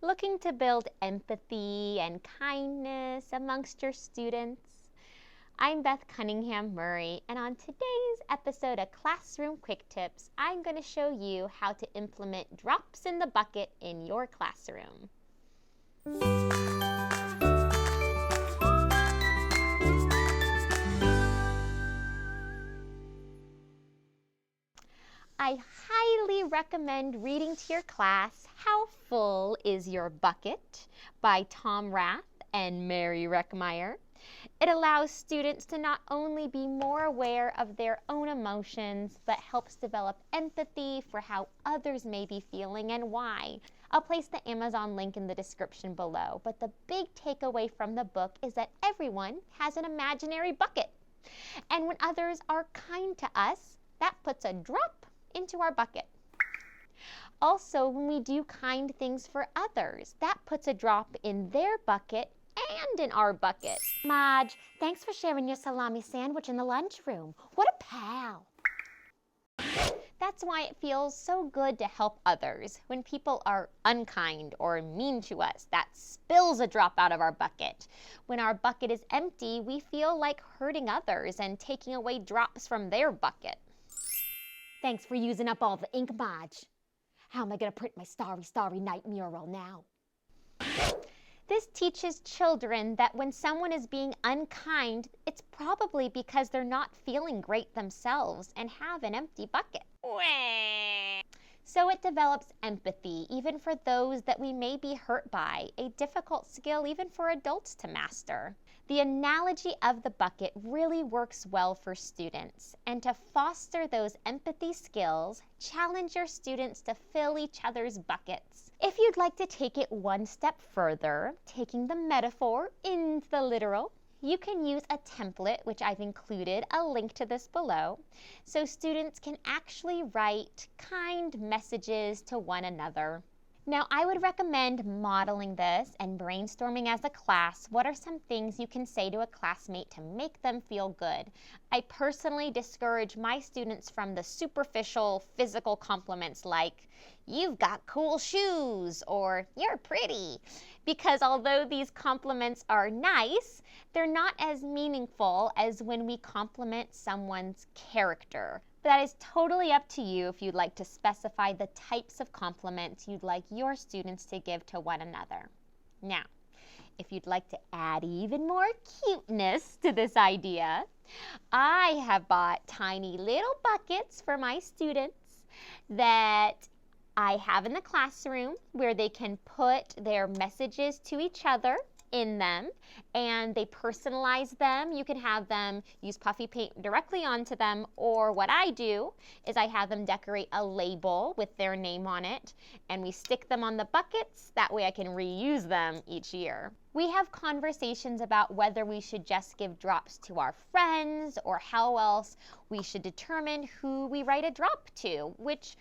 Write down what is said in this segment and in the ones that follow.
looking to build empathy and kindness amongst your students? I'm Beth Cunningham Murray, and on today's episode of Classroom Quick Tips, I'm going to show you how to implement drops in the bucket in your classroom. I highly recommend reading to your class How Full Is Your Bucket by Tom Rath and Mary Reckmeyer. It allows students to not only be more aware of their own emotions, but helps develop empathy for how others may be feeling and why. I'll place the Amazon link in the description below, but the big takeaway from the book is that everyone has an imaginary bucket. And when others are kind to us, that puts a drop into our bucket. Also, when we do kind things for others, that puts a drop in their bucket and in our bucket. Marge, thanks for sharing your salami sandwich in the lunchroom. What a pal. That's why it feels so good to help others. When people are unkind or mean to us, that spills a drop out of our bucket. When our bucket is empty, we feel like hurting others and taking away drops from their bucket. Thanks for using up all the ink, Marge. How am I going to print my Starry, Starry Night mural now? This teaches children that when someone is being unkind, it's probably because they're not feeling great themselves and have an empty bucket. So it develops empathy, even for those that we may be hurt by, a difficult skill even for adults to master. The analogy of the bucket really works well for students, and to foster those empathy skills, challenge your students to fill each other's buckets. If you'd like to take it one step further, taking the metaphor into the literal, you can use a template, which I've included a link to this below, so students can actually write kind messages to one another. Now, I would recommend modeling this and brainstorming as a class. What are some things you can say to a classmate to make them feel good? I personally discourage my students from the superficial physical compliments like, "You've got cool shoes," or "You're pretty," because although these compliments are nice, they're not as meaningful as when we compliment someone's character. That is totally up to you if you'd like to specify the types of compliments you'd like your students to give to one another. Now, if you'd like to add even more cuteness to this idea, I have bought tiny little buckets for my students that I have in the classroom where they can put their messages to each other in them, and they personalize them. You can have them use puffy paint directly onto them, or what I do is I have them decorate a label with their name on it, and we stick them on the buckets. That way I can reuse them each year. We have conversations about whether we should just give drops to our friends or how else we should determine who we write a drop to, which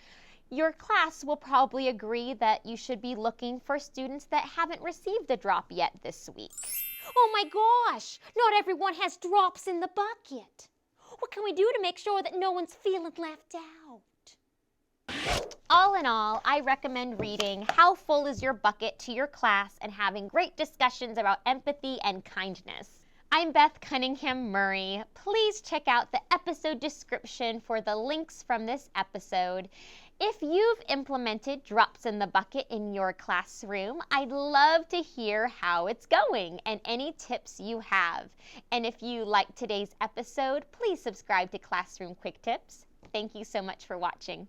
your class will probably agree that you should be looking for students that haven't received a drop yet this week. Oh my gosh, not everyone has drops in the bucket. What can we do to make sure that no one's feeling left out? All in all, I recommend reading How Full Is Your Bucket to your class and having great discussions about empathy and kindness. I'm Beth Cunningham Murray. Please check out the episode description for the links from this episode. If you've implemented drops in the bucket in your classroom, I'd love to hear how it's going and any tips you have. And if you liked today's episode, please subscribe to Classroom Quick Tips. Thank you so much for watching.